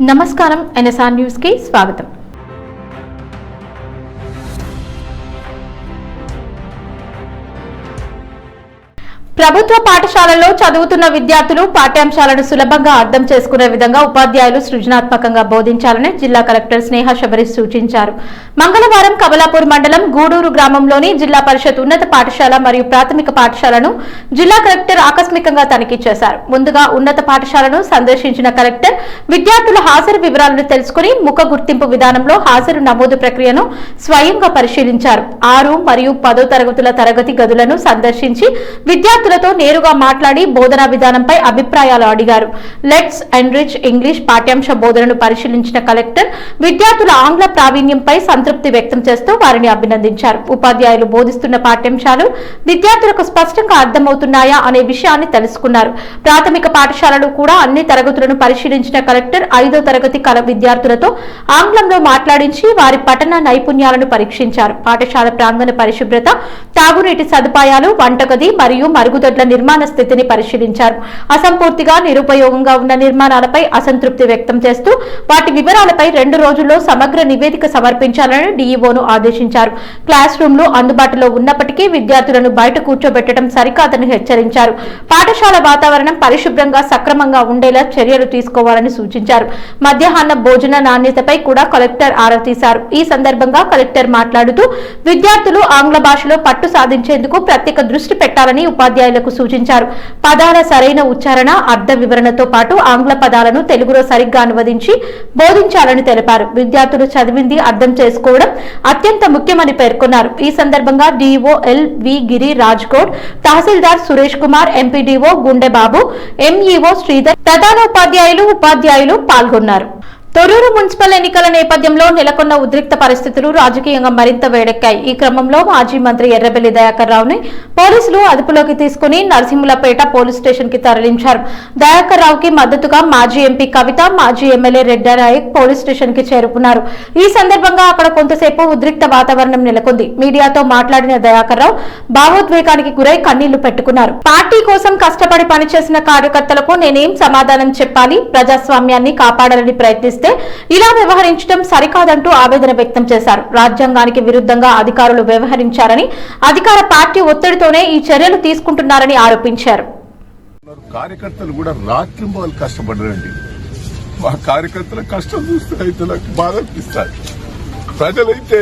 నమస్కారం NSR news కి స్వాగతం। ప్రభుత్వ పాఠశాలల్లో చదువుతున్న విద్యార్థులు పాఠ్యాంశాలను సులభంగా అర్థం చేసుకునే విధంగా ఉపాధ్యాయులు సృజనాత్మకంగా బోధించాలని జిల్లా కలెక్టర్ స్నేహ శబరీష్ సూచించారు। మంగళవారం కమలాపూర్ మండలం గూడూరు గ్రామంలోని జిల్లా పరిషత్ ఉన్నత పాఠశాల మరియు ప్రాథమిక పాఠశాలను జిల్లా కలెక్టర్ ఆకస్మికంగా తనిఖీ చేశారు। ముందుగా ఉన్నత పాఠశాలను సందర్శించిన కలెక్టర్ విద్యార్థుల హాజరు వివరాలను తెలుసుకుని ముఖ గుర్తింపు విధానంలో హాజరు నమోదు ప్రక్రియను స్వయంగా పరిశీలించారు। 6 మరియు 10వ తరగతుల తరగతి గదులను సందర్శించి విద్యార్థులతో నేరుగా మాట్లాడి బోధనా విధానంపై అభిప్రాయాలు అడిగారు। లెట్స్ ఎన్రిచ్ ఇంగ్లీష్ పాఠ్యాంశ బోధనను పరిశీలించిన కలెక్టర్ విద్యార్థుల ఆంగ్ల ప్రావీణ్యంపై సంతృప్తి వ్యక్తం చేస్తూ వారిని అభినందించారు। ఉపాధ్యాయులు బోధిస్తున్న పాఠ్యాంశాలు విద్యార్థులకు స్పష్టంగా అర్థమవుతున్నాయా అనే విషయాన్ని తెలుసుకున్నారు। ప్రాథమిక పాఠశాలలు కూడా అన్ని తరగతులను పరిశీలించిన కలెక్టర్ 5వ తరగతి విద్యార్థులతో ఆంగ్లంలో మాట్లాడించి వారి పఠన నైపుణ్యాలను పరీక్షించారు। పాఠశాల ప్రాంగణ పరిశుభ్రత, తాగునీటి సదుపాయాలు, వంటగది మరియు మరుగుదొడ్ల నిర్మాణ స్థితిని పరిశీలించారు। అసంపూర్తిగా నిరుపయోగంగా ఉన్న నిర్మాణాలపై అసంతృప్తి వ్యక్తం చేస్తూ వాటి వివరాలపై 2 రోజుల్లో సమగ్ర నివేదిక సమర్పించాలని డీఈఓను ఆదేశించారు। క్లాస్ రూమ్లు అందుబాటులో ఉన్నప్పటికీ విద్యార్థులను బయట కూర్చోబెట్టడం సరికాదని హెచ్చరించారు। పాఠశాల వాతావరణం పరిశుభ్రంగా సక్రమంగా ఉండేలా చర్యలు తీసుకోవాలని సూచించారు। మధ్యాహ్న భోజన నాణ్యతపై కూడా కలెక్టర్ ఆరా తీశారు। ఈ సందర్భంగా కలెక్టర్ మాట్లాడుతూ విద్యార్థులు ఆంగ్ల భాషలో పట్టు సాధించేందుకు ప్రత్యేక దృష్టి పెట్టాలని ఉపాధ్యాయులకు సూచించారు। పదాల సరైన ఉచ్చారణ, అర్థ వివరణతో పాటు ఆంగ్ల పదాలను తెలుగులో సరిగ్గా అనువదించి బోధించాలని తెలిపారు। విద్యార్థులు చదివింది అర్థం చేసుకోవడం అత్యంత ముఖ్యమని పేర్కొన్నారు। ఈ సందర్భంగా డీఈఓ ఎల్.వి. గిరి రాజ్కోట్, తహసీల్దార్ సురేష్ కుమార్, ఎంపీడీఓ గుండెబాబు, ఎంఈఓ శ్రీధర్, ప్రధానోపాధ్యాయులు, ఉపాధ్యాయులు పాల్గొన్నారు। తొర్రూరు మున్సిపల్ ఎన్నికల నేపథ్యంలో నెలకొన్న ఉద్రిక్త పరిస్థితులు రాజకీయంగా మరింత వేడెక్కాయి। ఈ క్రమంలో మాజీ మంత్రి ఎర్రబెల్లి దయాకర్ రావుని పోలీసులు అదుపులోకి తీసుకుని నరసింహులపేట పోలీస్ స్టేషన్ కి తరలించారు। దయాకర్ రావుకి మద్దతుగా మాజీ ఎంపీ కవిత, మాజీ MLA Reddy Naik police station కి చేరుకున్నారు। ఈ సందర్భంగా అక్కడ కొంతసేపు ఉద్రిక్త వాతావరణం నెలకొంది। మీడియాతో మాట్లాడిన దయాకర్ రావు భావోద్వేగానికి గురై కన్నీళ్లు పెట్టుకున్నారు। పార్టీ కోసం కష్టపడి పనిచేసిన కార్యకర్తలకు నేనేం సమాధానం చెప్పాలి? ప్రజాస్వామ్యాన్ని కాపాడాలని ప్రయత్నిస్తే ఇలా వ్యవహరించడం సరికాదంటూ ఆవేదన వ్యక్తం చేశారు। రాజ్యాంగానికి విరుద్ధంగా అధికారులు వ్యవహరించారని, అధికార పార్టీ ఒత్తిడితోనే ఈ చర్యలు తీసుకుంటున్నారని ఆరోపించారు। కార్యకర్తలు కూడా రాత్రింబవలు కష్టపడరండి। మా కార్యకర్తల కష్టం చూస్తే రైతులకు బాధ అనిపిస్తారు। ప్రజలైతే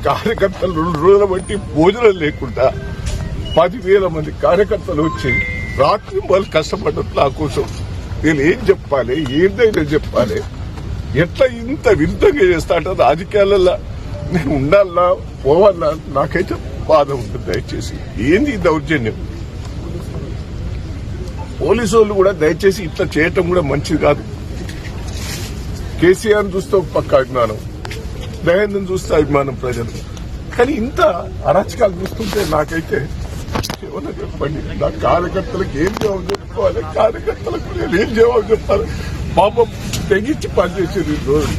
కార్యకర్తలు 2 రోజుల బట్టి భోజనం లేకుండా 10,000 మంది కార్యకర్తలు వచ్చి రాత్రింబవలు కష్టపడ్డారు నా కోసం। నేను ఏం చెప్పాలి, ఏందైనా చెప్పాలి? ఎట్లా ఇంత విరుద్ధంగా చేస్తా అంటే రాజకీయాలలో నేను ఉండాలా పోవాలా నాకైతే బాధ ఉంటుంది। దయచేసి ఏంది దౌర్జన్యం? పోలీసు వాళ్ళు కూడా దయచేసి ఇట్లా చేయటం కూడా మంచిది కాదు। కేసీఆర్ చూస్తే పక్క అభిమానం, దయానంద్ చూస్తే అభిమానం ప్రజలు, కానీ ఇంత అరాచకాలు చూస్తుంటే నాకైతే ఏమన్నా చెప్పండి। నా కార్యకర్తలకు ఏం జవాబు చెప్పుకోవాలి? కార్యకర్తలకు నేను ఏం జవాబు చెప్పాలి? పాపం తెగించి పనిచేసేది ఈ రోజు।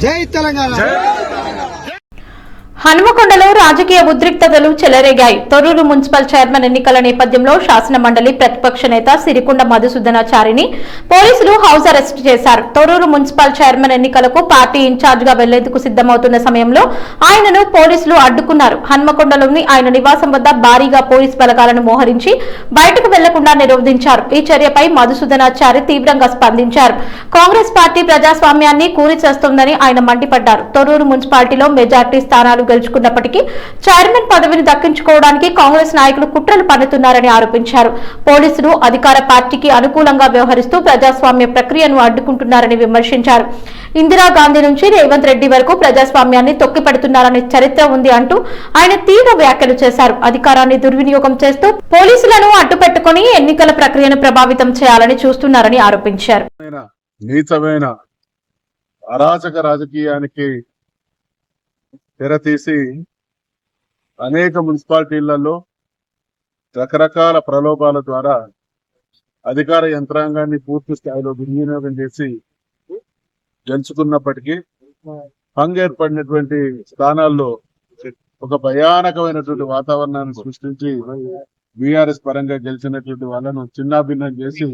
జై తెలంగాణ। హనుమకొండలో రాజకీయ ఉద్రిక్తతలు చెలరేగాయి। తొర్రూరు మున్సిపల్ చైర్మన్ ఎన్నికల నేపథ్యంలో శాసన మండలి ప్రతిపక్ష నేత సిరికొండ మధుసూదనాచారిని పోలీసులు హౌస్ అరెస్ట్ చేశారు। తొర్రూరు మున్సిపల్ చైర్మన్ ఎన్నికలకు పార్టీ ఇన్ఛార్జ్ గా వెళ్లేందుకు సిద్దమవుతున్న సమయంలో ఆయనను పోలీసులు అడ్డుకున్నారు। హనుమకొండలోని ఆయన నివాసం వద్ద భారీగా పోలీస్ బలగాలను మోహరించి బయటకు వెళ్లకుండా నిరోధించారు। ఈ చర్యపై మధుసూదనాచారి తీవ్రంగా స్పందించారు। కాంగ్రెస్ పార్టీ ప్రజాస్వామ్యాన్ని కూల్చేస్తోందని ఆయన మండిపడ్డారు। తొర్రూరు మున్సిపాలిటీలో మెజార్టీ స్థానాలు గెలుచుకున్నప్పటికీ చైర్మన్ పదవిని దక్కించుకోవడానికి కాంగ్రెస్ నాయకులు కుట్రలు పన్నుతున్నారని ఆరోపించారు। పోలీసులు అధికార పార్టీకి అనుకూలంగా వ్యవహరిస్తూ ప్రజాస్వామ్య ప్రక్రియను అడ్డుకుంటున్నారని విమర్శించారు। ఇందిరాగాంధీ నుంచి రేవంత్ రెడ్డి వరకు ప్రజాస్వామ్యాన్ని తొక్కిపెడుతున్నారనే చరిత్ర ఉంది అంటూ ఆయన తీవ్ర వ్యాఖ్యలు చేశారు। అధికారాన్ని దుర్వినియోగం చేస్తూ పోలీసులను అడ్డుపెట్టుకుని ఎన్నికల ప్రక్రియను ప్రభావితం చేయాలని చూస్తున్నారని ఆరోపించారు। నీచమైన అరాచక రాజకీయానికి తెరతీసి అనేక మున్సిపాలిటీలలో రకరకాల ప్రలోభాల ద్వారా అధికార యంత్రాంగాన్ని పూర్తి స్థాయిలో దుర్వినియోగం చేసి గెలుచుకున్నప్పటికీ ఏర్పడినటువంటి స్థానాల్లో ఒక భయానకమైనటువంటి వాతావరణాన్ని సృష్టించి బీఆర్ఎస్ పరంగా గెలిచినటువంటి వాళ్ళను చిన్నాభిన్నం చేసి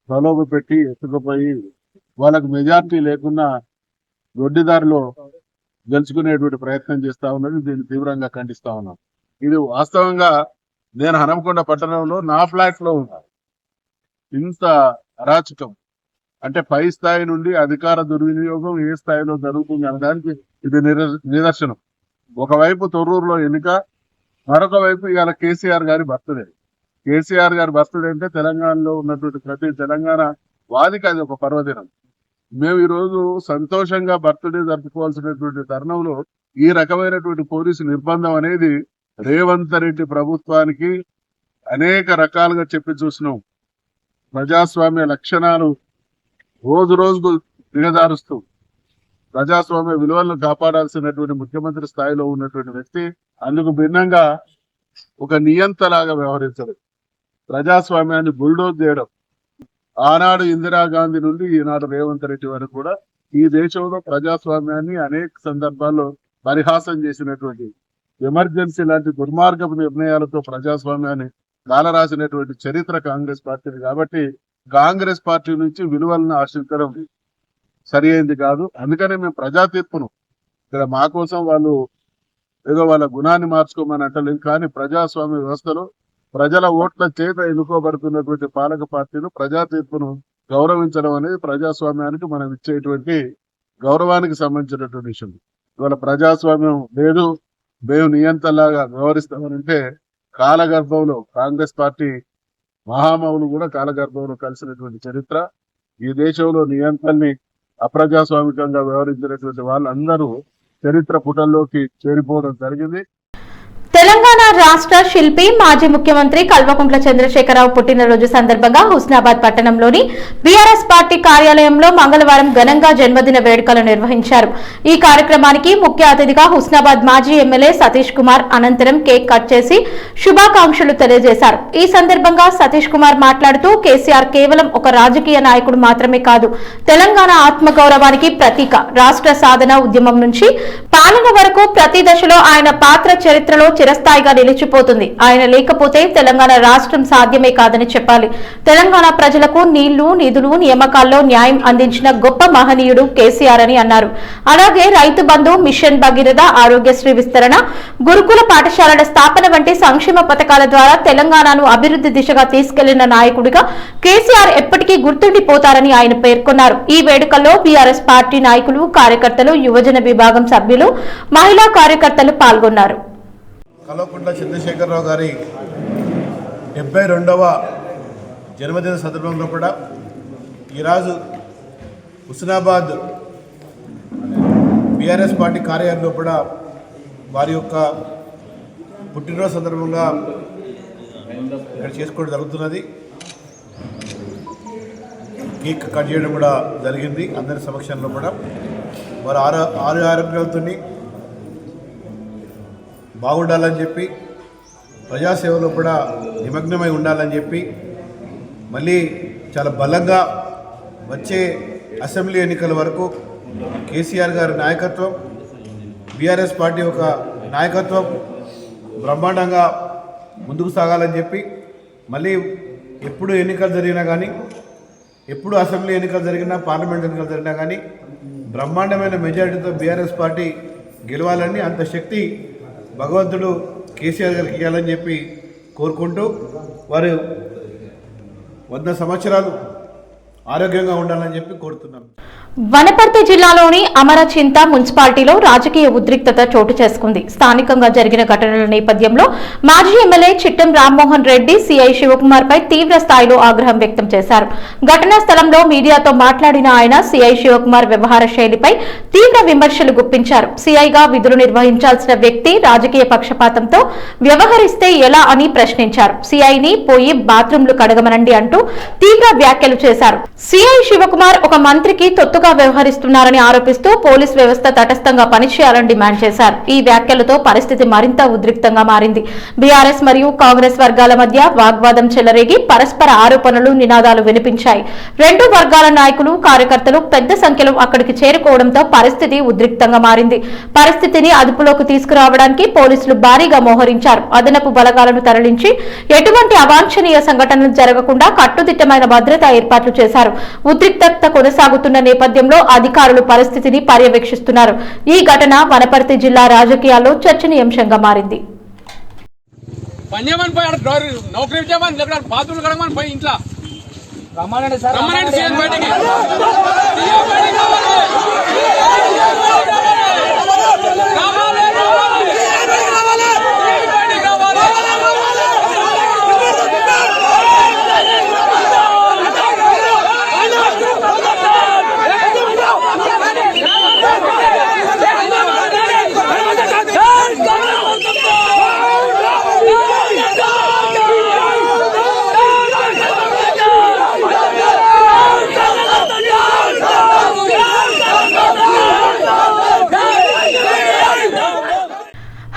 ప్రలోభ పెట్టి ఎత్తుకుపోయి వాళ్ళకు మెజార్టీ లేకుండా దొడ్డిదారిలో గెలుచుకునేటువంటి ప్రయత్నం చేస్తా ఉన్నది. దీన్ని తీవ్రంగా ఖండిస్తా ఉన్నాం. ఇది వాస్తవంగా నేను హనంకొండ పట్టణంలో నా ఫ్లాట్ లో ఉన్నాను. ఇంత అరాచకం అంటే పై స్థాయి నుండి అధికార దుర్వినియోగం ఏ స్థాయిలో జరుగుతుంది అనడానికి ఇది నిదర్శనం. ఒకవైపు తొర్రూరులో ఎన్నిక, మరొక వైపు ఇవాళ కేసీఆర్ గారి బర్త్డే. కేసీఆర్ గారి బర్త్డే అంటే తెలంగాణలో ఉన్నటువంటి ప్రతి తెలంగాణ వాదికి అది ఒక పర్వదినం. మేము ఈ రోజు సంతోషంగా బర్త్డే జరుపుకోవాల్సినటువంటి తరుణంలో ఈ రకమైనటువంటి పోలీసు నిర్బంధం అనేది రేవంత్ రెడ్డి ప్రభుత్వానికి అనేక రకాలుగా చెప్పి చూసినాం. ప్రజాస్వామ్య లక్షణాలు రోజు రోజుకు దిగజారుస్తూ ప్రజాస్వామ్య విలువలను కాపాడాల్సినటువంటి ముఖ్యమంత్రి స్థాయిలో ఉన్నటువంటి వ్యక్తి అందుకు భిన్నంగా ఒక నియంతలాగా వ్యవహరించడం, ప్రజాస్వామ్యాన్ని బుల్డోజ్ చేయడం. ఆనాడు ఇందిరాగాంధీ నుండి ఈనాడు రేవంత్ రెడ్డి వరకు కూడా ఈ దేశంలో ప్రజాస్వామ్యాన్ని అనేక సందర్భాల్లో పరిహాసం చేసినటువంటి, ఎమర్జెన్సీ లాంటి దుర్మార్గపు నిర్ణయాలతో ప్రజాస్వామ్యాన్ని కాలరాసినటువంటి చరిత్ర కాంగ్రెస్ పార్టీది. కాబట్టి కాంగ్రెస్ పార్టీ నుంచి విలువలను ఆశించడం సరి అయింది కాదు. అందుకనే మేము ప్రజా తీర్పును ఇక్కడ మా కోసం వాళ్ళు ఏదో వాళ్ళ గుణాన్ని మార్చుకోమని అంటలేదు, కానీ ప్రజాస్వామ్య వ్యవస్థలో ప్రజల ఓట్ల చేత ఎన్నుకోబడుతున్నటువంటి పాలక పార్టీలు ప్రజా తీర్పును గౌరవించడం అనేది ప్రజాస్వామ్యానికి మనం ఇచ్చేటువంటి గౌరవానికి సంబంధించినటువంటి విషయం. ఇవాళ ప్రజాస్వామ్యం లేదు, మేము నియంతలాగా వ్యవహరిస్తామనంటే కాలగర్భంలో కాంగ్రెస్ పార్టీ మహామౌలు కూడా కాలగర్భంలో కలిసినటువంటి చరిత్ర. ఈ దేశంలో నియంత్రణని అప్రజాస్వామికంగా వ్యవహరించినటువంటి వాళ్ళందరూ చరిత్ర పుటల్లోకి చేరిపోవడం జరిగింది. తెలంగాణ రాష్ట్ర శిల్పి మాజీ ముఖ్యమంత్రి కల్వకుంట్ల చంద్రశేఖరరావు పుట్టినరోజు సందర్భంగా హుస్నాబాద్ పట్టణంలోని బీఆర్ఎస్ పార్టీ కార్యాలయంలో మంగళవారం ఘనంగా జన్మదిన వేడుకలు నిర్వహించారు. ఈ కార్యక్రమానికి ముఖ్య అతిథిగా హుస్నాబాద్ మాజీ ఎమ్మెల్యే సతీష్ కుమార్ అనంతరం కేక్ కట్ చేసి శుభాకాంక్షలు తెలియజేశారు. ఈ సందర్భంగా సతీష్ కుమార్ మాట్లాడుతూ కేసీఆర్ కేవలం ఒక రాజకీయ నాయకుడు మాత్రమే కాదు, తెలంగాణ ఆత్మగౌరవానికి ప్రతీక. రాష్ట్ర సాధన ఉద్యమం నుంచి పాలన వరకు ప్రతి దశలో ఆయన పాత్ర చరిత్రలో చిరస్థాయిగా నిలిచిపోతుంది. ఆయన లేకపోతే తెలంగాణ రాష్ట్రం సాధ్యమే కాదని చెప్పాలి. తెలంగాణ ప్రజలకు నీళ్లు, నిధులు, నియామకాల్లో న్యాయం అందించిన గొప్ప మహనీయుడు కేసీఆర్ అని అన్నారు. అలాగే రైతు బంధు, మిషన్ భగీరథ, ఆరోగ్యశ్రీ విస్తరణ, గురుకుల పాఠశాలల స్థాపన వంటి సంక్షేమ పథకాల ద్వారా తెలంగాణను అభివృద్ధి దిశగా తీసుకెళ్లిన నాయకుడిగా కేసీఆర్ ఎప్పటికీ గుర్తుండిపోతారని ఆయన పేర్కొన్నారు. ఈ వేడుకల్లో బీఆర్ఎస్ పార్టీ నాయకులు, కార్యకర్తలు, యువజన విభాగం సభ్యులు, మహిళా కార్యకర్తలు పాల్గొన్నారు. కల్వకుంట్ల చంద్రశేఖరరావు గారి 72వ జన్మదిన సందర్భంలో కూడా ఈరోజు హుస్నాబాద్ బీఆర్ఎస్ పార్టీ కార్యాలయంలో కూడా వారి యొక్క పుట్టినరోజు సందర్భంగా ఇక్కడ చేసుకోవడం జరుగుతున్నది. కేక్ కట్ చేయడం కూడా జరిగింది అందరి సమక్షంలో కూడా. వారు ఆరోగ్యాలతో బాగుండాలని చెప్పి, ప్రజాసేవలో కూడా నిమగ్నమై ఉండాలని చెప్పి, మళ్ళీ చాలా బలంగా వచ్చే అసెంబ్లీ ఎన్నికల వరకు కేసీఆర్ గారి నాయకత్వం, బీఆర్ఎస్ పార్టీ యొక్క నాయకత్వం బ్రహ్మాండంగా ముందుకు సాగాలని చెప్పి, మళ్ళీ ఎప్పుడు ఎన్నికలు జరిగినా కానీ, ఎప్పుడు అసెంబ్లీ ఎన్నికలు జరిగినా, పార్లమెంట్ ఎన్నికలు జరిగినా కానీ బ్రహ్మాండమైన మెజారిటీతో బీఆర్ఎస్ పార్టీ గెలవాలని, అంత శక్తి భగవంతుడు కేసీఆర్ గారికి ఇవ్వాలని చెప్పి కోరుకుంటూ, వారు 100 సంవత్సరాలు ఆరోగ్యంగా ఉండాలని చెప్పి కోరుతున్నాను. వనపర్తి జిల్లాలోని అమరచింత మున్సిపాలిటీలో రాజకీయ ఉద్రిక్తత చోటు చేసుకుంది. స్థానికంగా జరిగిన ఘటనల నేపథ్యంలో మాజీ ఎమ్మెల్యే చిట్టెం రామ్మోహన్ రెడ్డి సిఐ శివకుమార్ పై తీవ్ర స్థాయిలో ఆగ్రహం వ్యక్తం చేశారు. ఘటనా స్థలంలో మీడియాతో మాట్లాడిన ఆయన సిఐ శివకుమార్ వ్యవహార శైలిపై తీవ్ర విమర్శలు గుప్పించారు. సిఐగా విధులు నిర్వహించాల్సిన వ్యక్తి రాజకీయ పక్షపాతంతో వ్యవహరిస్తే ఎలా అని ప్రశ్నించారు. సిఐని పోయి బాత్రూంలు కడగమనండి అంటూ తీవ్ర వ్యాఖ్యలు చేశారు. సిఐ శివకుమార్ ఒక మంత్రికి తొత్తు తప్పుగా వ్యవహరిస్తున్నారని ఆరోపిస్తూ పోలీస్ వ్యవస్థ తటస్థంగా పనిచేయాలని డిమాండ్ చేశారు. ఈ వ్యాఖ్యలతో పరిస్థితి మరింత ఉద్రిక్తంగా మారింది. బీఆర్ఎస్ మరియు కాంగ్రెస్ వర్గాల మధ్య వాగ్వాదం చెలరేగి పరస్పర ఆరోపణలు, నినాదాలు వినిపించాయి. రెండు వర్గాల నాయకులు, కార్యకర్తలు పెద్ద సంఖ్యలో అక్కడికి చేరుకోవడంతో పరిస్థితి ఉద్రిక్తంగా మారింది. పరిస్థితిని అదుపులోకి తీసుకురావడానికి పోలీసులు భారీగా మోహరించారు. అదనపు బలగాలను తరలించి ఎటువంటి అవాంఛనీయ సంఘటనలు జరగకుండా కట్టుదిట్టమైన భద్రతా ఏర్పాట్లు చేశారు. ఉద్రిక్తత కొనసాగుతున్న నేపథ్యంలో అధికారులు పరిస్థితిని పర్యవేక్షిస్తున్నారు. ఈ ఘటన వనపర్తి జిల్లా రాజకీయాల్లో చర్చనీయాంశంగా మారింది.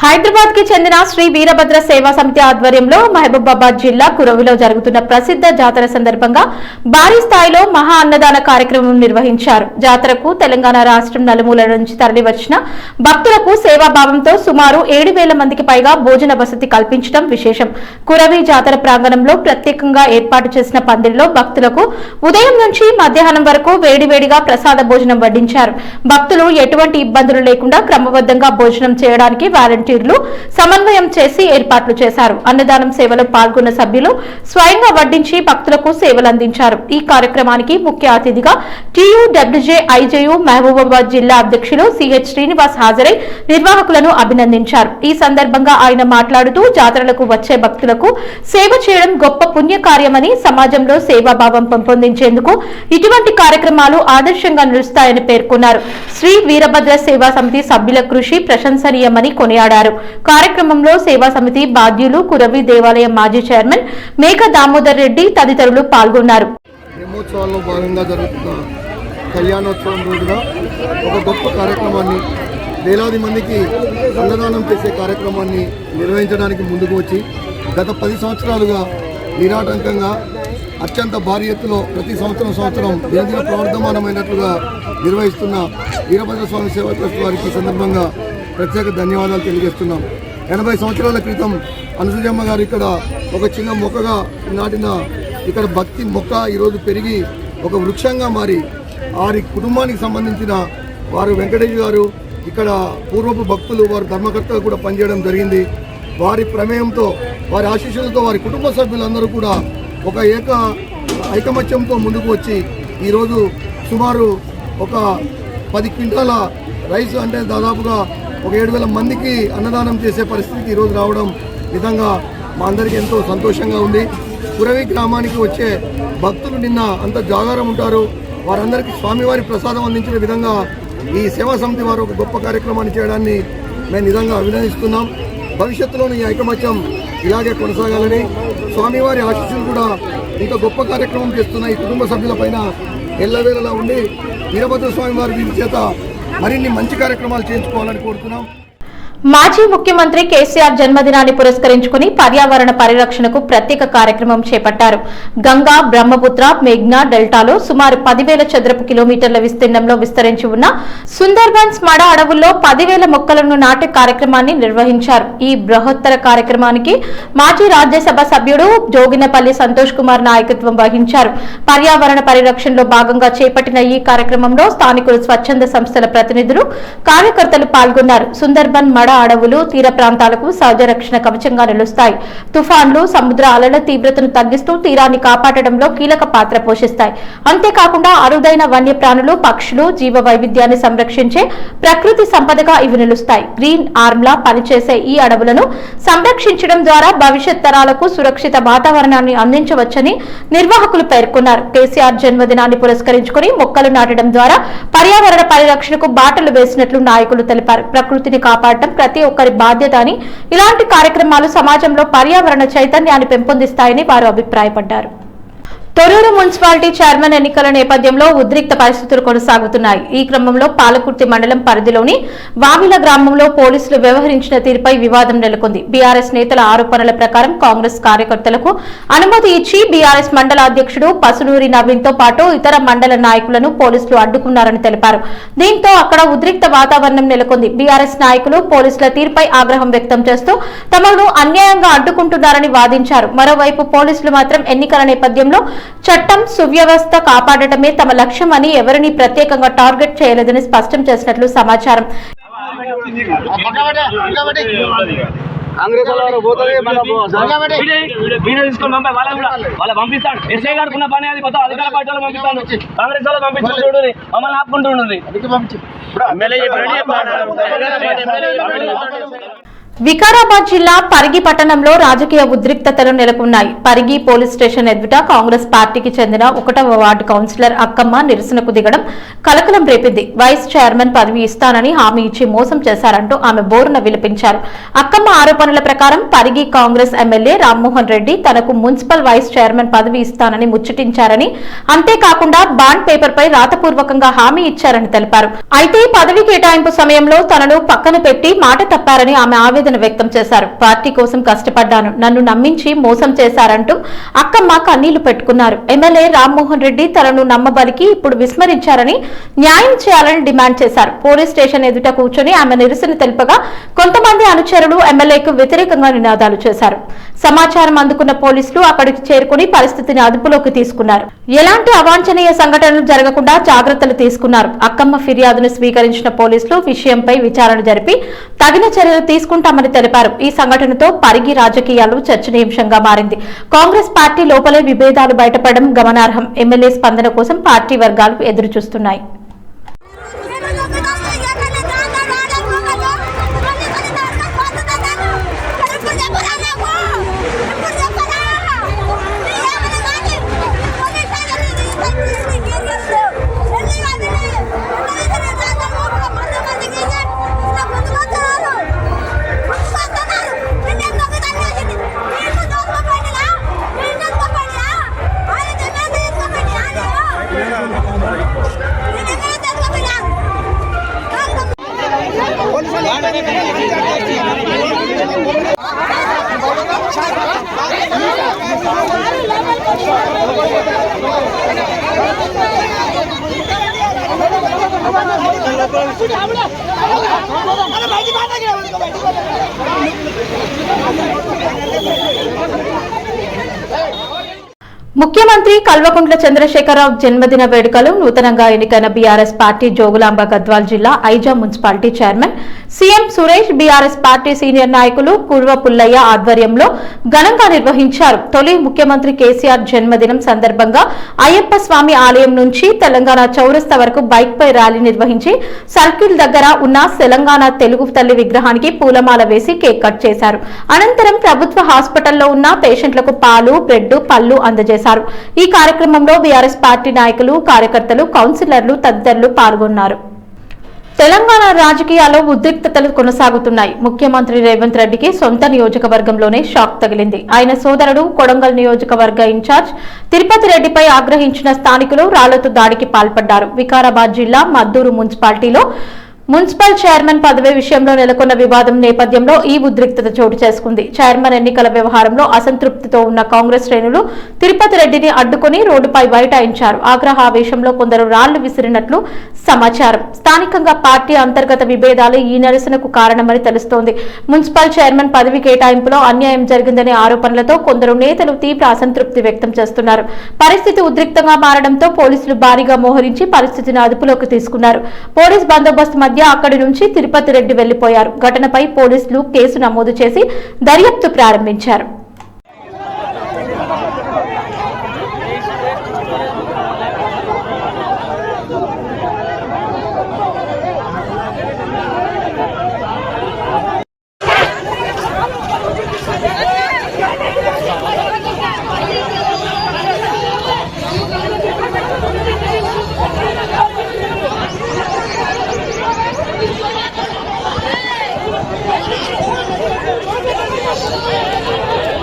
హైదరాబాద్ కి చెందిన శ్రీ వీరభద్ర సేవా సమితి ఆధ్వర్యంలో మహబూబాబాద్ జిల్లా కురవిలో జరుగుతున్న ప్రసిద్ధ జాతర సందర్భంగా భారీ స్థాయిలో మహా అన్నదాన కార్యక్రమం నిర్వహించారు. జాతరకు తెలంగాణ రాష్ట్రం నలుమూలల నుంచి తరలివచ్చిన భక్తులకు సేవాభావంతో సుమారు 7,000 మందికి పైగా భోజన వసతి కల్పించడం విశేషం. కురవి జాతర ప్రాంగణంలో ప్రత్యేకంగా ఏర్పాటు చేసిన పందిరిలో భక్తులకు ఉదయం నుంచి మధ్యాహ్నం వరకు వేడివేడిగా ప్రసాద భోజనం వడ్డించారు. భక్తులు ఎటువంటి ఇబ్బందులు లేకుండా క్రమబద్ధంగా భోజనం చేయడానికి వాలంటీర్లు సమన్వయం చేసి ఏర్పాట్లు చేశారు. అన్నదానం సేవలో పాల్గొన్న సభ్యులు స్వయంగా వడ్డించి భక్తులకు సేవలు అందించారు. ఈ కార్యక్రమానికి ముఖ్య అతిథిగా టీయూడబ్ల్యూజే ఐజేయు మహబూబాబాద్ జిల్లా అధ్యక్షులు సిహెచ్ శ్రీనివాస్ హాజరై నిర్వాహకులను అభినందించారు. ఈ సందర్భంగా ఆయన మాట్లాడుతూ జాతరలకు వచ్చే భక్తులకు సేవ చేయడం గొప్ప పుణ్యకార్యమని, సమాజంలో సేవాభావం పెంపొందించేందుకు ఇటువంటి కార్యక్రమాలు ఆదర్శంగా నిలుస్తాయని పేర్కొన్నారు. శ్రీ వీరభద్ర సేవా సమితి సభ్యుల కృషి ప్రశంసనీయమని కొనియాడారు. కార్యక్రమంలో సేవా సమితి బాధ్యులు, కురవి దేవాలయం మాజీ చైర్మన్ మేక దామోదర్ రెడ్డి తదితరులు పాల్గొన్నారు. బ్రహ్మోత్సవాల్లో భాగంగా జరుగుతున్న కళ్యాణోత్సవం రోజుగా ఒక గొప్ప కార్యక్రమాన్ని, వేలాది మందికి అన్నదానం చేసే కార్యక్రమాన్ని నిర్వహించడానికి ముందుకు వచ్చి గత 10 సంవత్సరాలుగా నిరాటంకంగా అత్యంత భారీ ఎత్తులో ప్రతి సంవత్సరం దినదిన ప్రవర్ధమానమైనట్లుగా నిర్వహిస్తున్న వీరభద్ర స్వామి సేవా ట్రస్ట్ వారికి సందర్భంగా ప్రత్యేక ధన్యవాదాలు తెలియజేస్తున్నాం. 80 సంవత్సరాల క్రితం అనుసూజమ్మ గారు ఇక్కడ ఒక చిన్న మొక్కగా నాటిన ఇక్కడ భక్తి మొక్క ఈరోజు పెరిగి ఒక వృక్షంగా మారి వారి కుటుంబానికి సంబంధించిన వారు వెంకటేష్ గారు ఇక్కడ పూర్వపు భక్తులు, వారు ధర్మకర్తగా కూడా పనిచేయడం జరిగింది. వారి ప్రమేయంతో, వారి ఆశీస్సులతో వారి కుటుంబ సభ్యులందరూ కూడా ఒక ఐకమత్యంతో ముందుకు వచ్చి ఈరోజు సుమారు ఒక 10 క్వింటాల రైస్ అంటే దాదాపుగా ఒక 7,000 మందికి అన్నదానం చేసే పరిస్థితికి ఈరోజు రావడం నిజంగా మా అందరికీ ఎంతో సంతోషంగా ఉంది. కురవి గ్రామానికి వచ్చే భక్తులు నిన్న అంత జాగారం ఉంటారు. వారందరికీ స్వామివారి ప్రసాదం అందించిన విధంగా ఈ సేవా సమితి వారు ఒక గొప్ప కార్యక్రమాన్ని చేయడాన్ని మేము నిజంగా అభినందిస్తున్నాం. భవిష్యత్తులోని ఈ ఐకమత్యం ఇలాగే కొనసాగాలని, స్వామివారి ఆశీస్సులు కూడా ఇంత గొప్ప కార్యక్రమం చేస్తున్న ఈ కుటుంబ సభ్యులపైన ఎల్లవేళలా ఉండి వీరభద్ర స్వామి వారి వీరి చేత మరిన్ని మంచి కార్యక్రమాలు చేయించుకోవాలని కోరుతున్నాం. మాజీ ముఖ్యమంత్రి కేసీఆర్ జన్మదినాన్ని పురస్కరించుకుని పర్యావరణ పరిరక్షణకు ప్రత్యేక కార్యక్రమం చేపట్టారు. గంగా, బ్రహ్మపుత్ర, మేఘ్నా డెల్టాలో సుమారు 10,000 చదరపు కిలోమీటర్ల విస్తీర్ణంలో విస్తరించి ఉన్న సుందర్బన్స్ మడ అడవుల్లో 10,000 మొక్కలను నాటే కార్యక్రమాన్ని నిర్వహించారు. ఈ బృహత్తర కార్యక్రమానికి మాజీ రాజ్యసభ సభ్యుడు జోగినపల్లి సంతోష్ కుమార్ నాయకత్వం వహించారు. పర్యావరణ పరిరక్షణలో భాగంగా చేపట్టిన ఈ కార్యక్రమంలో స్థానికులు, స్వచ్ఛంద సంస్థల ప్రతినిధులు, కార్యకర్తలు పాల్గొన్నారు. సుందర్బన్ మడ అడవులు తీర ప్రాంతాలకు సహజ రక్షణ కవచంగా నిలుస్తాయి. తుఫాన్లు, సముద్ర అలల తీవ్రతను తగ్గిస్తూ తీరాన్ని కాపాడడంలో కీలక పాత్ర పోషిస్తాయి. అంతేకాకుండా అరుదైన వన్యప్రాణులు, పక్షులు, జీవ వైవిధ్యాన్ని సంరక్షించే ప్రకృతి సంపదగా ఇవి నిలుస్తాయి. గ్రీన్ ఆర్మ్లా పనిచేసే ఈ అడవులను సంరక్షించడం ద్వారా భవిష్యత్ తరాలకు సురక్షిత వాతావరణాన్ని అందించవచ్చని నిర్వాహకులు పేర్కొన్నారు. కేసీఆర్ జన్మదినాన్ని పురస్కరించుకుని మొక్కలు నాటడం ద్వారా పర్యావరణ పరిరక్షణకు బాటలు వేసినట్లు నాయకులు తెలిపారు. ప్రకృతిని కాపాడటం ప్రతి ఒక్కరి బాధ్యత అని, ఇలాంటి కార్యక్రమాలు సమాజంలో పర్యావరణ చైతన్యాన్ని పెంపొందిస్తాయని వారు అభిప్రాయపడ్డారు. తొర్రూరు మున్సిపాలిటీ చైర్మన్ ఎన్నికల నేపథ్యంలో ఉద్రిక్త పరిస్థితులు కొనసాగుతున్నాయి. ఈ క్రమంలో పాలకుర్తి మండలం పరిధిలోని వామిల గ్రామంలో పోలీసులు వ్యవహరించిన తీరుపై వివాదం నెలకొంది. బీఆర్ఎస్ నేతల ఆరోపణల ప్రకారం కాంగ్రెస్ కార్యకర్తలకు అనుమతి ఇచ్చి బీఆర్ఎస్ మండల అధ్యక్షుడు పసునూరి నవీన్ తో పాటు ఇతర మండల నాయకులను పోలీసులు అడ్డుకున్నారని తెలిపారు. దీంతో అక్కడ ఉద్రిక్త వాతావరణం నెలకొంది. బీఆర్ఎస్ నాయకులు పోలీసుల తీరుపై ఆగ్రహం వ్యక్తం చేస్తూ తమను అన్యాయంగా అడ్డుకుంటున్నారని వాదించారు. మరోవైపు పోలీసులు మాత్రం ఎన్నికల నేపథ్యంలో చట్టం సువ్యవస్థ కాపాడటమే తమ లక్ష్యమని ఎవరిని ప్రత్యేకంగా టార్గెట్ చేయలేదని స్పష్టం చేసినట్లు సమాచారం. వికారాబాద్ జిల్లా పరిగి పట్టణంలో రాజకీయ ఉద్రిక్తతలు నెలకొన్నాయి. పరిగి పోలీస్ స్టేషన్ ఎదుట కాంగ్రెస్ పార్టీకి చెందిన 1వ వార్డు కౌన్సిలర్ అక్కమ్మ నిరసనకు దిగడం కలకలం రేపింది. వైస్ చైర్మన్ పదవి ఇస్తానని హామీ ఇచ్చి మోసం చేశారంటూ ఆమె బోరున విలపించారు. అక్కమ్మ ఆరోపణల ప్రకారం పరిగి కాంగ్రెస్ ఎమ్మెల్యే రామ్మోహన్ రెడ్డి తనకు మున్సిపల్ వైస్ చైర్మన్ పదవి ఇస్తానని ముచ్చటించారని, అంతేకాకుండా బాండ్ పేపర్ పై రాతపూర్వకంగా హామీ ఇచ్చారని తెలిపారు. అయితే పదవి కేటాయింపు సమయంలో తనను పక్కన పెట్టి మాట తప్పారని ఆమె ఆవేదన వ్యక్తం చేశారు. పార్టీ కోసం కష్టపడ్డాను, నన్ను నమ్మించి మోసం చేశారంటూ అక్కమ్మ కన్నీళ్లు పెట్టుకున్నారు. ఎమ్మెల్యే రామ్మోహన్ రెడ్డి తనను నమ్మబలికి ఇప్పుడు విస్మరించారని, న్యాయం చేయాలని డిమాండ్ చేశారు. పోలీస్ స్టేషన్ ఎదుట కూర్చొని ఆమె నిరసన తెలుపగా కొంతమంది అనుచరులు ఎమ్మెల్యేకు వ్యతిరేకంగా నినాదాలు చేశారు. సమాచారం అందుకున్న పోలీసులు అక్కడికి చేరుకుని పరిస్థితిని అదుపులోకి తీసుకున్నారు. ఎలాంటి అవాంఛనీయ సంఘటనలు జరగకుండా జాగ్రత్తలు తీసుకున్నారు. అక్కమ్మ ఫిర్యాదును స్వీకరించిన పోలీసులు విషయంపై విచారణ జరిపి తగిన చర్యలు తీసుకుంటామని తెలిపారు. ఈ సంఘటనతో పరిగి రాజకీయాలు చర్చనీయాంశంగా మారింది. కాంగ్రెస్ పార్టీ లోపలే విభేదాలు బయటపడడం గమనార్హం. ఎమ్మెల్యే స్పందన కోసం పార్టీ వర్గాలు ఎదురుచూస్తున్నాయి. ముఖ్యమంత్రి కల్వకుంట్ల చంద్రశేఖరరావు జన్మదిన వేడుకలు నూతనంగా ఎన్నికైన బీఆర్ఎస్ పార్టీ జోగులాంబ గద్వాల్ జిల్లా Aiza municipality chairman CM Suresh, BRS party senior నాయకులు కుర్వ పుల్లయ్య ఆధ్వర్యంలో ఘనంగా నిర్వహించారు. తొలి ముఖ్యమంత్రి కేసీఆర్ జన్మదినం సందర్భంగా అయ్యప్ప స్వామి ఆలయం నుంచి తెలంగాణ చౌరస్తా వరకు బైక్ పై ర్యాలీ నిర్వహించి సర్కిల్ దగ్గర ఉన్న తెలంగాణ తెలుగు తల్లి విగ్రహానికి పూలమాల వేసి కేక్ కట్ చేశారు. అనంతరం ప్రభుత్వ హాస్పిటల్లో ఉన్న పేషెంట్లకు పాలు, బ్రెడ్, పళ్లు అందజేశారు. ఈ కార్యక్రమంలో బీఆర్ఎస్ పార్టీ నాయకులు, కార్యకర్తలు, కౌన్సిలర్లు తదితరులు పాల్గొన్నారు. తెలంగాణ రాజకీయాల్లో ఉద్రిక్తతలు కొనసాగుతున్నాయి. ముఖ్యమంత్రి రేవంత్ రెడ్డికి సొంత నియోజకవర్గంలోనే షాక్ తగిలింది. ఆయన సోదరుడు కొడంగల్ నియోజకవర్గ ఇన్ఛార్జ్ తిరుపతి రెడ్డిపై ఆగ్రహించిన స్థానికులు రాళ్లతో దాడికి పాల్పడ్డారు. వికారాబాద్ జిల్లా మద్దూరు మున్సిపాలిటీలో మున్సిపల్ చైర్మన్ పదవి విషయంలో నెలకొన్న వివాదం నేపథ్యంలో ఈ ఉద్రిక్తత చోటు చేసుకుంది. చైర్మన్ ఎన్నికల వ్యవహారంలో అసంతృప్తితో ఉన్న కాంగ్రెస్ శ్రేణులు తిరుపతి రెడ్డిని అడ్డుకుని రోడ్డుపై బైఠాయించారు. ఆగ్రహావేశంలో కొందరు రాళ్లు విసిరినట్లు సమాచారం. స్థానికంగా పార్టీ అంతర్గత విభేదాలు ఈ నిరసనకు కారణమని తెలుస్తోంది. మున్సిపల్ చైర్మన్ పదవి కేటాయింపులో అన్యాయం జరిగిందనే ఆరోపణలతో కొందరు నేతలు తీవ్ర అసంతృప్తి వ్యక్తం చేస్తున్నారు. పరిస్థితి ఉద్రిక్తంగా మారడంతో పోలీసులు భారీగా మోహరించి పరిస్థితిని అదుపులోకి తీసుకున్నారు. పోలీస్ బందోబస్తు మధ్య అక్కడి నుంచి తిరుపతి రెడ్డి వెళ్లిపోయారు. ఘటనపై పోలీసులు కేసు నమోదు చేసి దర్యాప్తు ప్రారంభించారు. Hey!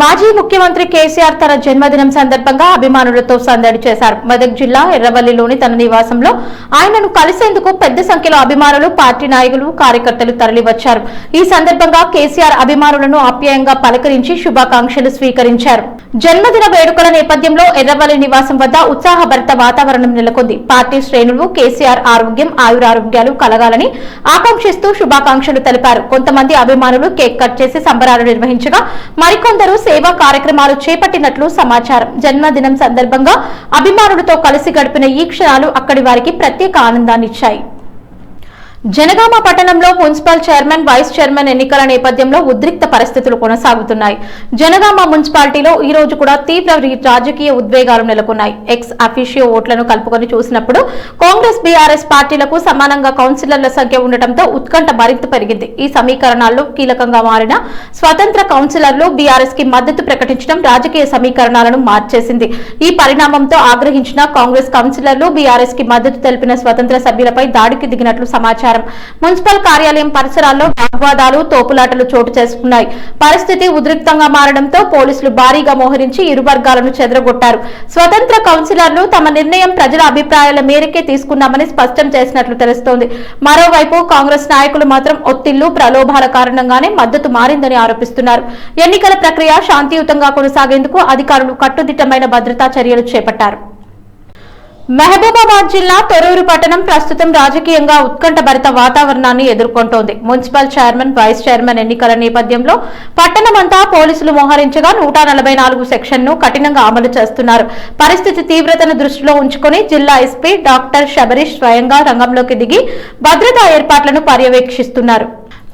మాజీ ముఖ్యమంత్రి కేసీఆర్ తన జన్మదినం సందర్భంగా అభిమానులతో సందడి చేశారు. మెదక్ జిల్లా ఎర్రవల్లిలోని తన నివాసంలో ఆయనను కలిసేందుకు పెద్ద సంఖ్యలో అభిమానులు, పార్టీ నాయకులు, కార్యకర్తలు తరలివచ్చారు. ఈ సందర్భంగా కేసీఆర్ అభిమానులను ఆప్యాయంగా పలకరించి శుభాకాంక్షలు స్వీకరించారు. జన్మదిన వేడుకల నేపథ్యంలో ఎర్రవల్లి నివాసం వద్ద ఉత్సాహభరిత వాతావరణం నెలకొంది. పార్టీ శ్రేణులు కేసీఆర్ ఆరోగ్యం, ఆయురారోగ్యాలు కలగాలని ఆకాంక్షిస్తూ శుభాకాంక్షలు తెలిపారు. కొంతమంది అభిమానులు కేక్ కట్ చేసి సంబరాలు నిర్వహించగా మరికొందరు సేవా కార్యక్రమాలు చేపట్టినట్లు సమాచారం. జన్మదినం సందర్భంగా అభిమానులతో కలిసి గడిపిన ఈ క్షణాలు అక్కడి వారికి ప్రత్యేక ఆనందాన్నిచ్చాయి. జనగామ పట్టణంలో మున్సిపల్ చైర్మన్, వైస్ చైర్మన్ ఎన్నికల నేపథ్యంలో ఉద్రిక్త పరిస్థితులు కొనసాగుతున్నాయి. జనగామ మున్సిపాలిటీలో ఈ రోజు కూడా తీవ్ర రాజకీయ ఉద్వేగాలు నెలకొన్నాయి. ఎక్స్ అఫీషియో ఓట్లను కలుపుకొని చూసినప్పుడు కాంగ్రెస్, బీఆర్ఎస్ పార్టీలకు సమానంగా కౌన్సిలర్ల సంఖ్య ఉండటంతో ఉత్కంఠ మరింత పెరిగింది. ఈ సమీకరణాల్లో కీలకంగా మారిన స్వతంత్ర కౌన్సిలర్లు బీఆర్ఎస్ కి మద్దతు ప్రకటించడం రాజకీయ సమీకరణాలను మార్చేసింది. ఈ పరిణామంతో ఆగ్రహించిన కాంగ్రెస్ కౌన్సిలర్లు బీఆర్ఎస్ కి మద్దతు తెలిపిన స్వతంత్ర సభ్యులపై దాడికి దిగినట్లు సమాచారం. మున్సిపల్ కార్యాలయం పరిసరాల్లో వాగ్వాదాలు, తోపులాటలు చోటు చేసుకున్నాయి. పరిస్థితి ఉద్రిక్తంగా మారడంతో పోలీసులు భారీగా మోహరించి ఇరు వర్గాలను చెదరగొట్టారు. స్వతంత్ర కౌన్సిలర్లు తమ నిర్ణయం ప్రజల అభిప్రాయాల మేరకే తీసుకున్నామని స్పష్టం చేసినట్లు తెలుస్తోంది. మరోవైపు కాంగ్రెస్ నాయకులు మాత్రం ఒత్తిళ్లు, ప్రలోభాల కారణంగానే మద్దతు మారిందని ఆరోపిస్తున్నారు. ఎన్నికల ప్రక్రియ శాంతియుతంగా కొనసాగేందుకు అధికారులు కట్టుదిట్టమైన భద్రతా చర్యలు చేపట్టారు. మహబూబాబాద్ జిల్లా తొర్రూరు పట్టణం ప్రస్తుతం రాజకీయంగా ఉత్కంఠభరిత వాతావరణాన్ని ఎదుర్కొంటోంది. మున్సిపల్ చైర్మన్, వైస్ చైర్మన్ ఎన్నికల నేపథ్యంలో పట్టణమంతా పోలీసులు మోహరించగా 144 సెక్షన్ను కఠినంగా అమలు చేస్తున్నారు. పరిస్థితి తీవ్రతను దృష్టిలో ఉంచుకుని జిల్లా ఎస్పీ డాక్టర్ శబరీష్ స్వయంగా రంగంలోకి దిగి భద్రతా ఏర్పాట్లను పర్యవేక్షిస్తున్నారు.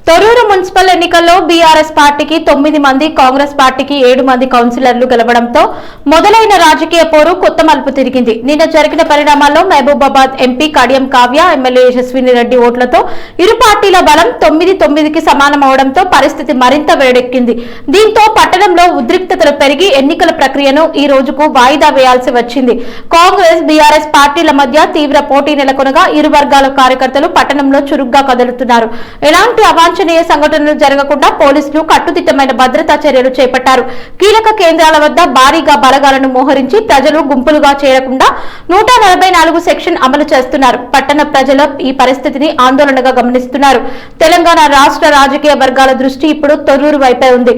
తొర్రూరు మున్సిపల్ ఎన్నికల్లో బీఆర్ఎస్ పార్టీకి 9 మంది, కాంగ్రెస్ పార్టీకి 7 మంది కౌన్సిలర్లు గెలవడంతో మొదలైన రాజకీయ పోరు కొత్త మలుపు తిరిగింది. నిన్న జరిగిన పరిణామాల్లో మహబూబాబాద్ ఎంపీ కడియం కావ్య, ఎమ్మెల్యే యశస్విని రెడ్డి ఓట్లతో ఇరు పార్టీల బలం 9-9కి సమానమవడంతో పరిస్థితి మరింత వేడెక్కింది. దీంతో పట్టణంలో ఉద్రిక్తతలు పెరిగి ఎన్నికల ప్రక్రియను ఈ రోజుకు వాయిదా వేయాల్సి వచ్చింది. కాంగ్రెస్, బీఆర్ఎస్ పార్టీల మధ్య తీవ్ర పోటీ నెలకొనగా ఇరు వర్గాల కార్యకర్తలు పట్టణంలో చురుగ్గా కదులుతున్నారు. ఎలాంటి అవాంఛనీయ సంఘటనలు జరగకుండా పోలీసులు కట్టుదిట్టమైన భద్రతా చర్యలు చేపట్టారు. కీలక కేంద్రాల వద్ద భారీగా బలగాలను మోహరించి ప్రజలు గుంపులుగా చేరకుండా 144 సెక్షన్ అమలు చేస్తున్నారు. పట్టణ ప్రజల ఈ పరిస్థితిని ఆందోళనగా గమనిస్తున్నారు. తెలంగాణ రాష్ట్ర రాజకీయ వర్గాల దృష్టి ఇప్పుడు తొర్రూరు వైపే ఉంది.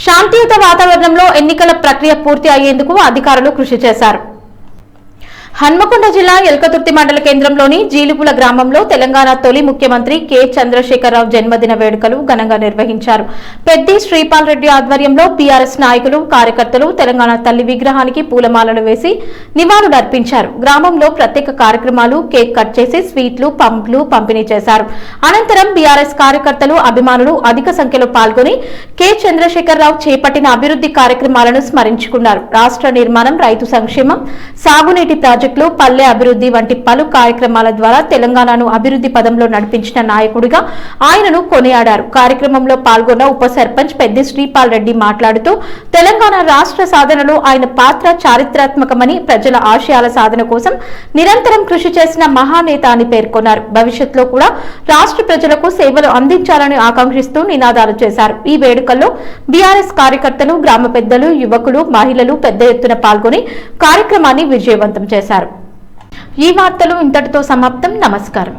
శాంతియుత వాతావరణంలో ఎన్నికల ప్రక్రియ పూర్తి అయ్యేందుకు అధికారులు కృషి చేశారు. హన్మకొండ జిల్లా ఎల్కతుర్తి మండల కేంద్రంలోని జీలుపుల గ్రామంలో తెలంగాణ తొలి ముఖ్యమంత్రి కె చంద్రశేఖరరావు జన్మదిన వేడుకలు ఘనంగా నిర్వహించారు. పెద్ది శ్రీపాల్ రెడ్డి ఆధ్వర్యంలో బీఆర్ఎస్ నాయకులు, కార్యకర్తలు తెలంగాణ తల్లి విగ్రహానికి పూలమాలలు వేసి నివాళులర్పించారు. గ్రామంలో ప్రత్యేక కార్యక్రమాలు, కేక్ కట్ చేసి స్వీట్లు, పండ్లు పంపిణీ చేశారు. అనంతరం బీఆర్ఎస్ కార్యకర్తలు, అభిమానులు అధిక సంఖ్యలో పాల్గొని కె చంద్రశేఖరరావు చేపట్టిన అభివృద్ధి కార్యక్రమాలను స్మరించుకున్నారు. రాష్ట్ర నిర్మాణం, రైతు సంక్షేమం, సాగునీటి ప్రాజెక్టులు, పల్లె అభివృద్ధి వంటి పలు కార్యక్రమాల ద్వారా తెలంగాణను అభివృద్ధి పదంలో నడిపించిన నాయకుడిగా ఆయనను కొనియాడారు. కార్యక్రమంలో పాల్గొన్న ఉప సర్పంచ్ పెద్ది శ్రీపాల్ రెడ్డి మాట్లాడుతూ తెలంగాణ రాష్ట్ర సాధనలో ఆయన పాత్ర చారిత్రాత్మకమని, ప్రజల ఆశయాల సాధన కోసం నిరంతరం కృషి చేసిన మహానేత అని పేర్కొన్నారు. భవిష్యత్తులో కూడా రాష్ట్ర ప్రజలకు సేవలు అందించాలని ఆకాంక్షిస్తూ నినాదాలు చేశారు. ఈ వేడుకల్లో బీఆర్ఎస్ కార్యకర్తలు, గ్రామ పెద్దలు, యువకులు, మహిళలు పెద్ద ఎత్తున పాల్గొని కార్యక్రమాన్ని విజయవంతం చేశారు. ఈ వార్తలు ఇంతటితో సమాప్తం. నమస్కారం.